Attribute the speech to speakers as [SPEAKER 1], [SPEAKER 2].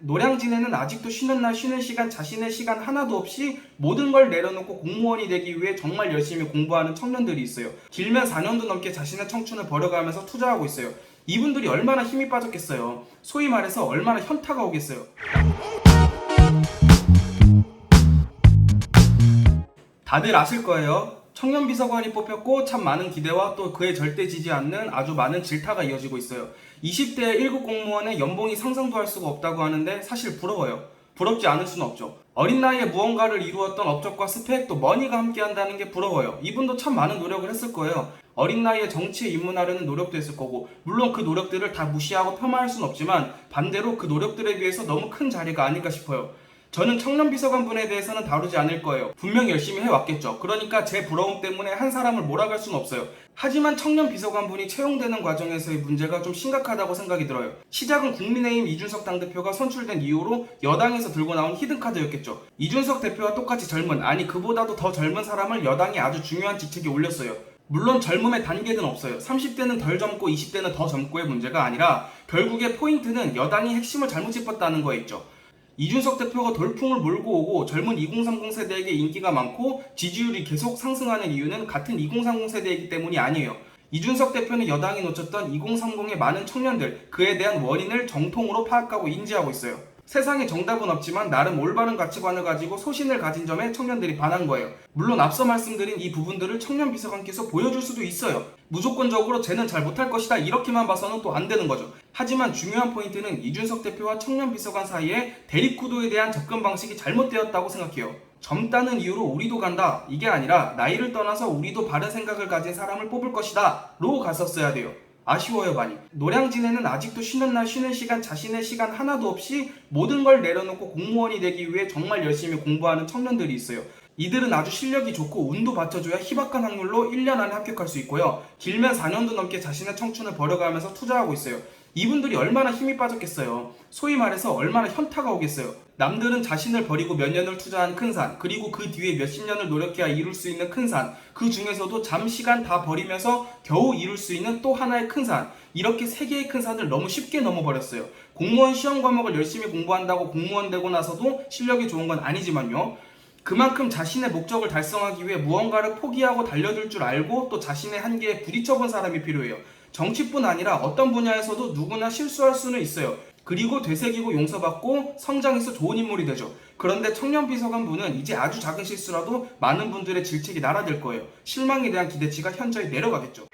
[SPEAKER 1] 노량진에는 아직도 쉬는 날 쉬는 시간 자신의 시간 하나도 없이 모든 걸 내려놓고 공무원이 되기 위해 정말 열심히 공부하는 청년들이 있어요. 길면 4년도 넘게 자신의 청춘을 버려가면서 투자하고 있어요. 이분들이 얼마나 힘이 빠졌겠어요. 소위 말해서 얼마나 현타가 오겠어요. 다들 아실 거예요. 청년비서관이 뽑혔고 참 많은 기대와 또 그에 절대 지지 않는 아주 많은 질타가 이어지고 있어요. 20대 1급 공무원의 연봉이 상상도 할 수가 없다고 하는데 사실 부러워요. 부럽지 않을 수는 없죠. 어린 나이에 무언가를 이루었던 업적과 스펙 또 머니가 함께한다는 게 부러워요. 이분도 참 많은 노력을 했을 거예요. 어린 나이에 정치에 입문하려는 노력도 했을 거고 물론 그 노력들을 다 무시하고 폄하할 수는 없지만 반대로 그 노력들에 비해서 너무 큰 자리가 아닐까 싶어요. 저는 청년비서관분에 대해서는 다루지 않을 거예요. 분명 열심히 해왔겠죠. 그러니까 제 부러움 때문에 한 사람을 몰아갈 수는 없어요. 하지만 청년비서관분이 채용되는 과정에서의 문제가 좀 심각하다고 생각이 들어요. 시작은 국민의힘 이준석 당대표가 선출된 이후로 여당에서 들고 나온 히든카드였겠죠. 이준석 대표와 똑같이 젊은, 아니 그보다도 더 젊은 사람을 여당이 아주 중요한 직책에 올렸어요. 물론 젊음의 단계는 없어요. 30대는 덜 젊고 20대는 더 젊고의 문제가 아니라 결국에 포인트는 여당이 핵심을 잘못 짚었다는 거에 있죠. 이준석 대표가 돌풍을 몰고 오고 젊은 2030 세대에게 인기가 많고 지지율이 계속 상승하는 이유는 같은 2030 세대이기 때문이 아니에요. 이준석 대표는 여당이 놓쳤던 2030의 많은 청년들, 그에 대한 원인을 정통으로 파악하고 인지하고 있어요. 세상에 정답은 없지만 나름 올바른 가치관을 가지고 소신을 가진 점에 청년들이 반한 거예요. 물론 앞서 말씀드린 이 부분들을 청년비서관께서 보여줄 수도 있어요. 무조건적으로 쟤는 잘 못할 것이다 이렇게만 봐서는 또 안 되는 거죠. 하지만 중요한 포인트는 이준석 대표와 청년비서관 사이에 대립구도에 대한 접근 방식이 잘못되었다고 생각해요. 젊다는 이유로 우리도 간다 이게 아니라 나이를 떠나서 우리도 바른 생각을 가진 사람을 뽑을 것이다 로 갔었어야 돼요. 아쉬워요 많이. 노량진에는 아직도 쉬는 날 쉬는 시간 자신의 시간 하나도 없이 모든 걸 내려놓고 공무원이 되기 위해 정말 열심히 공부하는 청년들이 있어요. 이들은 아주 실력이 좋고 운도 받쳐줘야 희박한 확률로 1년 안에 합격할 수 있고요. 길면 4년도 넘게 자신의 청춘을 버려가면서 투자하고 있어요. 이분들이 얼마나 힘이 빠졌겠어요. 소위 말해서 얼마나 현타가 오겠어요. 남들은 자신을 버리고 몇 년을 투자한 큰 산, 그리고 그 뒤에 몇십 년을 노력해야 이룰 수 있는 큰 산, 그 중에서도 잠시간 다 버리면서 겨우 이룰 수 있는 또 하나의 큰 산, 이렇게 세 개의 큰 산을 너무 쉽게 넘어버렸어요. 공무원 시험 과목을 열심히 공부한다고 공무원 되고 나서도 실력이 좋은 건 아니지만요. 그만큼 자신의 목적을 달성하기 위해 무언가를 포기하고 달려들 줄 알고 또 자신의 한계에 부딪혀본 사람이 필요해요. 정치뿐 아니라 어떤 분야에서도 누구나 실수할 수는 있어요. 그리고 되새기고 용서받고 성장해서 좋은 인물이 되죠. 그런데 청년비서관분은 이제 아주 작은 실수라도 많은 분들의 질책이 날아들 거예요. 실망에 대한 기대치가 현저히 내려가겠죠.